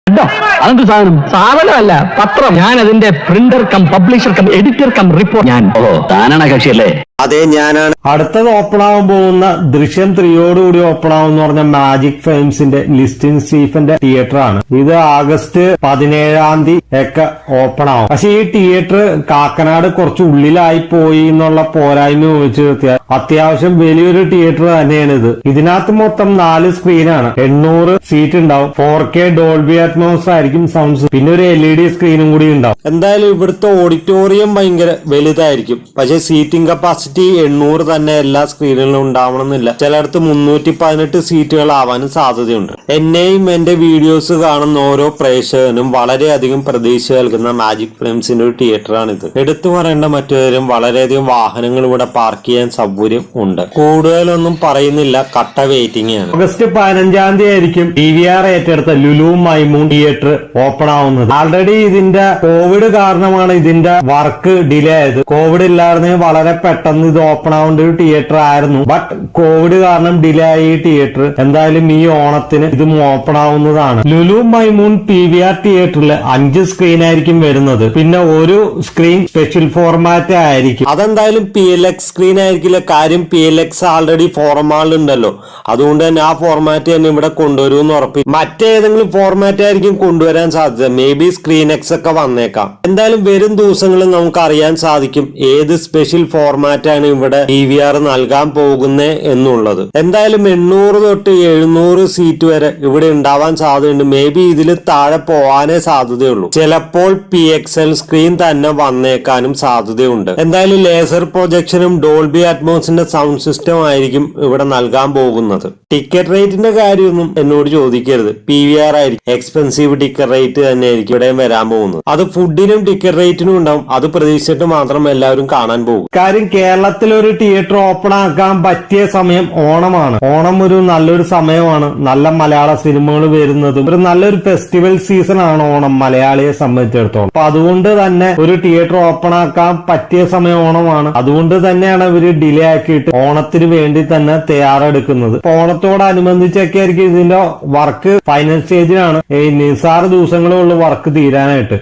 അതെന്ത് സാധനം? സാധനമല്ല, പത്രം. ഞാൻ അതിന്റെ printer cum publisher cum editor cum report. ഞാൻ താനാണ് കക്ഷിയല്ലേ? അതെ, ഞാനാണ്. അടുത്തത് ഓപ്പൺ ആവാൻ പോകുന്ന ദൃശ്യം 3 ഓപ്പൺ ആവുമെന്ന് പറഞ്ഞ മാജിക് ഫിലിംസിന്റെ ലിസ്റ്റിൻ സ്റ്റീഫന്റെ തിയേറ്റർ ആണ്. ഇത് ആഗസ്റ്റ് 17 ഒക്കെ ഓപ്പൺ ആവും. പക്ഷെ ഈ തിയേറ്റർ കാക്കനാട് കുറച്ച് ഉള്ളിലായി പോയി എന്നുള്ള പോരായ്മ വെച്ച് നിർത്തിയാൽ അത്യാവശ്യം വലിയൊരു തിയേറ്റർ തന്നെയാണ് ഇത്. ഇതിനകത്ത് മൊത്തം 4 സ്ക്രീനാണ്. 800 സീറ്റ് ഉണ്ടാവും. 4K ഡോൾബി അറ്റ്മോസ് ആയിരിക്കും സൗണ്ട്സ്. പിന്നെ ഒരു LED സ്ക്രീനും കൂടി ഉണ്ടാവും. എന്തായാലും ഇവിടുത്തെ ഓഡിറ്റോറിയം ഭയങ്കര വലുതായിരിക്കും. പക്ഷെ സീറ്റിംഗ് കപ്പാസിറ്റി 800 തന്നെ എല്ലാ സ്ക്രീനിലും ഉണ്ടാവണമെന്നില്ല. ചിലയിടത്ത് 318 സീറ്റുകളാവാനും സാധ്യതയുണ്ട്. എന്നെയും എന്റെ വീഡിയോസ് കാണുന്ന ഓരോ പ്രേക്ഷകനും വളരെയധികം പ്രതീക്ഷ നൽകുന്ന മാജിക് ഫിലിംസിന്റെ ഒരു തിയേറ്ററാണിത്. എടുത്തു പറയേണ്ട മറ്റൊരു വളരെയധികം വാഹനങ്ങൾ ഇവിടെ പാർക്ക് ചെയ്യാൻ സൗകര്യം ഉണ്ട്. കൂടുതലൊന്നും പറയുന്നില്ല, കട്ട വെയിറ്റിംഗ് ആണ്. ഓഗസ്റ്റ് 15 ആയിരിക്കും DVR ഏറ്റെടുത്ത ലുലു മൈമൂൺ തിയേറ്റർ ഓപ്പൺ ആവുന്നത്. ആൾറെഡി ഇതിന്റെ കോവിഡ് കാരണമാണ് ഇതിന്റെ വർക്ക് ഡിലേ ആയത്. കോവിഡ് ഇല്ലായിരുന്നെങ്കിൽ വളരെ പെട്ടെന്ന് ഇത് ഓപ്പൺ ആവേണ്ട ഒരു തിയേറ്റർ ആയിരുന്നു. ബട്ട് കോവിഡ് കാരണം ഡിലേ ആയി ഈ തിയേറ്റർ. എന്തായാലും ഈ ഓണത്തിന് ഇത് ഓപ്പൺ ആവുന്നതാണ്. ലുലു മൈമൂൺ PVR തിയേറ്ററിൽ 5 സ്ക്രീൻ ആയിരിക്കും വരുന്നത്. പിന്നെ ഒരു സ്ക്രീൻ സ്പെഷ്യൽ ഫോർമാറ്റ് ആയിരിക്കും. അതെന്തായാലും PLX സ്ക്രീൻ ആയിരിക്കില്ല. കാര്യം PLX ആൾറെഡി ഫോർമാറ്റിൽ ഉണ്ടല്ലോ. അതുകൊണ്ട് തന്നെ ആ ഫോർമാറ്റ് തന്നെ ഇവിടെ കൊണ്ടുവരുമെന്ന് ഉറപ്പിക്കും. മറ്റേതെങ്കിലും ഫോർമാറ്റ് ആയിരിക്കും കൊണ്ടുവരാൻ സാധ്യത. മേ ബി സ്ക്രീൻ X ഒക്കെ വന്നേക്കാം. എന്തായാലും വരും ദിവസങ്ങളിൽ നമുക്ക് അറിയാൻ സാധിക്കും ഏത് സ്പെഷ്യൽ ഫോർമാറ്റ് ആണ് ഇവിടെ DVR നൽകാൻ പോകുന്നത് എന്നുള്ളത്. എന്തായാലും 800 തൊട്ട് 700 സീറ്റ് വരെ ഇവിടെ ഉണ്ടാവാൻ സാധ്യതയുണ്ട്. മേ ബി ഇതിൽ താഴെ പോവാനേ സാധ്യതയുള്ളൂ. ചിലപ്പോൾ PXL സ്ക്രീൻ തന്നെ വന്നേക്കാനും സാധ്യതയുണ്ട്. എന്തായാലും ലേസർ പ്രൊജക്ഷനും ഡോൾബി അറ്റ്മോസിന്റെ സൗണ്ട് സിസ്റ്റം ആയിരിക്കും ഇവിടെ നൽകാൻ പോകുന്നത്. ടിക്കറ്റ് റേറ്റിന്റെ കാര്യമൊന്നും എന്നോട് ചോദിക്കരുത്. PVR ആയിരിക്കും എക്സ്പെൻസീവ് ടിക്കറ്റ് റേറ്റ് തന്നെ ആയിരിക്കും ഇവിടെ വരാൻ പോകുന്നത്. അത് ഫുഡിനും ടിക്കറ്റ് റേറ്റിനും ഉണ്ടാവും. അത് പ്രതീക്ഷിച്ചിട്ട് മാത്രം എല്ലാവരും കാണാൻ പോകും. കാര്യം കേരളത്തിൽ ഒരു തിയേറ്റർ ഓപ്പൺ ആക്കാൻ പറ്റിയ സമയം ഓണമാണ്. ഓണം ഒരു നല്ലൊരു സമയമാണ്. നല്ല മലയാള സിനിമകൾ വരുന്നതും ഒരു നല്ലൊരു ഫെസ്റ്റിവൽ സീസൺ ആണ് ഓണം മലയാളിയെ സംബന്ധിച്ചിടത്തോളം. അപ്പൊ അതുകൊണ്ട് തന്നെ ഒരു തിയേറ്റർ ഓപ്പൺ ആക്കാൻ പറ്റിയ സമയം ഓണമാണ്. അതുകൊണ്ട് തന്നെയാണ് ഇവര് ഡിലേ ആക്കിയിട്ട് ഓണത്തിന് വേണ്ടി തന്നെ തയ്യാറെടുക്കുന്നത്. ഓണത്തോടനുബന്ധിച്ചൊക്കെ ആയിരിക്കും ഇതിന്റെ വർക്ക് ഫൈനൽ സ്റ്റേജിലാണ്. നിസാര ദിവസങ്ങളേ ഉള്ളൂ വർക്ക് തീരാനായിട്ട്.